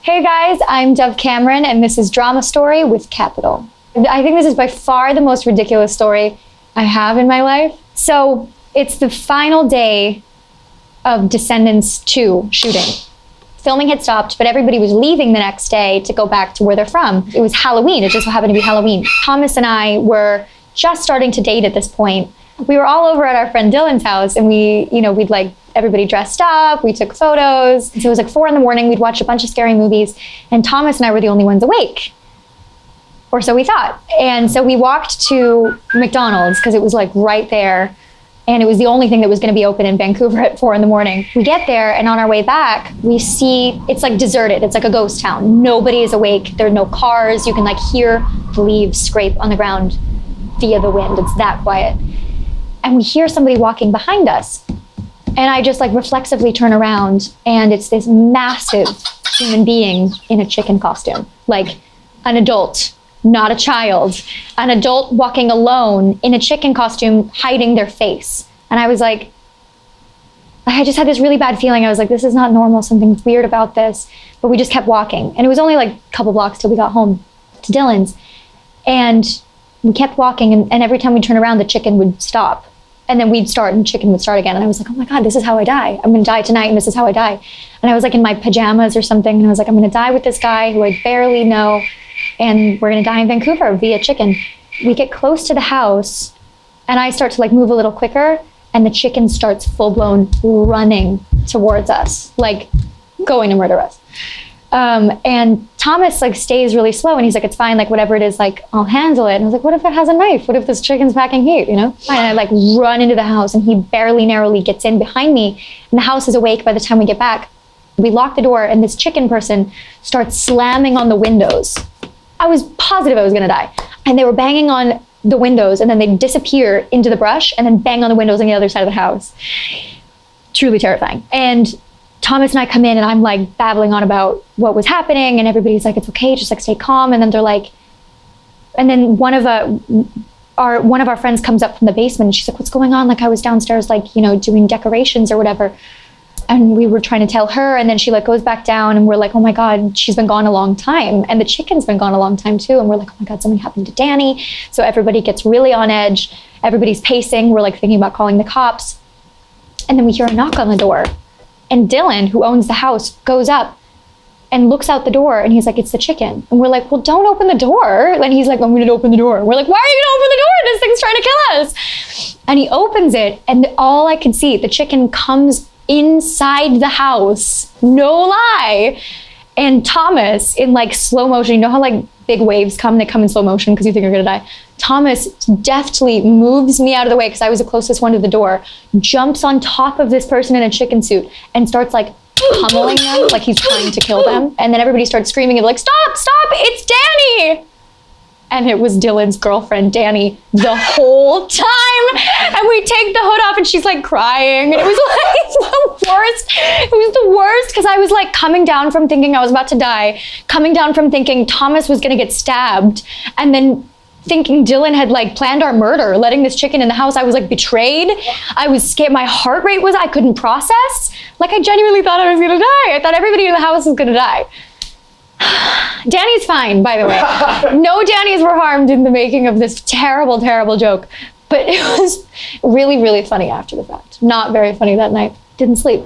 Hey guys, I'm Dove Cameron, and this is Drama Story with Capital. I think this is by far the most ridiculous story I have in my life. So it's the final day of Descendants 2 shooting. Filming had stopped, but everybody was leaving the next day to go back to where they're from. It was Halloween. It just happened to be Halloween. Thomas and I were just starting to date at this point. We were all over at our friend Dylan's house, and we'd like everybody dressed up. We took photos. So it was like 4 a.m. We'd watched a bunch of scary movies, and Thomas and I were the only ones awake. Or so we thought. And so we walked to McDonald's because it was like right there. And it was the only thing that was going to be open in Vancouver at 4 a.m. We get there, and on our way back, we see it's like deserted. It's like a ghost town. Nobody is awake. There are no cars. You can like hear the leaves scrape on the ground via the wind. It's that quiet. And we hear somebody walking behind us. And I just like reflexively turn around, and it's this massive human being in a chicken costume, like an adult. Not a child, an adult walking alone in a chicken costume, hiding their face. And I was like, I just had this really bad feeling. I was like, this is not normal, something's weird about this. But we just kept walking. And it was only like a couple blocks till we got home to Dylan's. And we kept walking, and every time we turn around, the chicken would stop. And then we'd start, and chicken would start again. And I was like, oh my God, this is how I die. I'm gonna die tonight, and this is how I die. And I was like in my pajamas or something, and I was like, I'm gonna die with this guy who I barely know. And we're gonna die in Vancouver via chicken. We get close to the house, and I start to like move a little quicker, and the chicken starts full-blown running towards us, like going to murder us. And Thomas like stays really slow, and he's like, it's fine, like whatever it is, like I'll handle it. And I was like, what if it has a knife? What if this chicken's packing heat, you know? And I like run into the house, and he barely narrowly gets in behind me, and the house is awake by the time we get back. We lock the door, and this chicken person starts slamming on the windows. I was positive I was gonna die. And they were banging on the windows, and then they'd disappear into the brush and then bang on the windows on the other side of the house. Truly terrifying. And Thomas and I come in, and I'm like babbling on about what was happening, and everybody's like, it's okay, just like stay calm. And then they're like, and then one of our friends comes up from the basement, and she's like, what's going on? Like I was downstairs, like, you know, doing decorations or whatever. And we were trying to tell her, and then she like goes back down, and we're like, oh my God, she's been gone a long time. And the chicken's been gone a long time too. And we're like, oh my God, something happened to Danny. So everybody gets really on edge. Everybody's pacing. We're like thinking about calling the cops. And then we hear a knock on the door. And Dylan, who owns the house, goes up and looks out the door, and he's like, it's the chicken. And we're like, well, don't open the door. And he's like, I'm gonna open the door. And we're like, why are you gonna open the door? This thing's trying to kill us. And he opens it, and all I could see, the chicken comes inside the house, no lie. And Thomas, in like slow motion, you know how like big waves come, they come in slow motion because you think you're gonna die. Thomas deftly moves me out of the way because I was the closest one to the door, jumps on top of this person in a chicken suit, and starts like pummeling them like he's trying to kill them. And then everybody starts screaming and like, stop, it's Danny. And it was Dylan's girlfriend, Danny, the whole time. And we take the hood off, and she's like crying. And it was like the worst. It was the worst because I was like coming down from thinking I was about to die, coming down from thinking Thomas was gonna get stabbed, and then thinking Dylan had like planned our murder, letting this chicken in the house. I was like betrayed. I was scared. My heart rate I couldn't process. Like I genuinely thought I was gonna die. I thought everybody in the house was gonna die. Danny's fine, by the way. No Danny's were harmed in the making of this terrible, terrible joke. But it was really, really funny after the fact. Not very funny that night. Didn't sleep.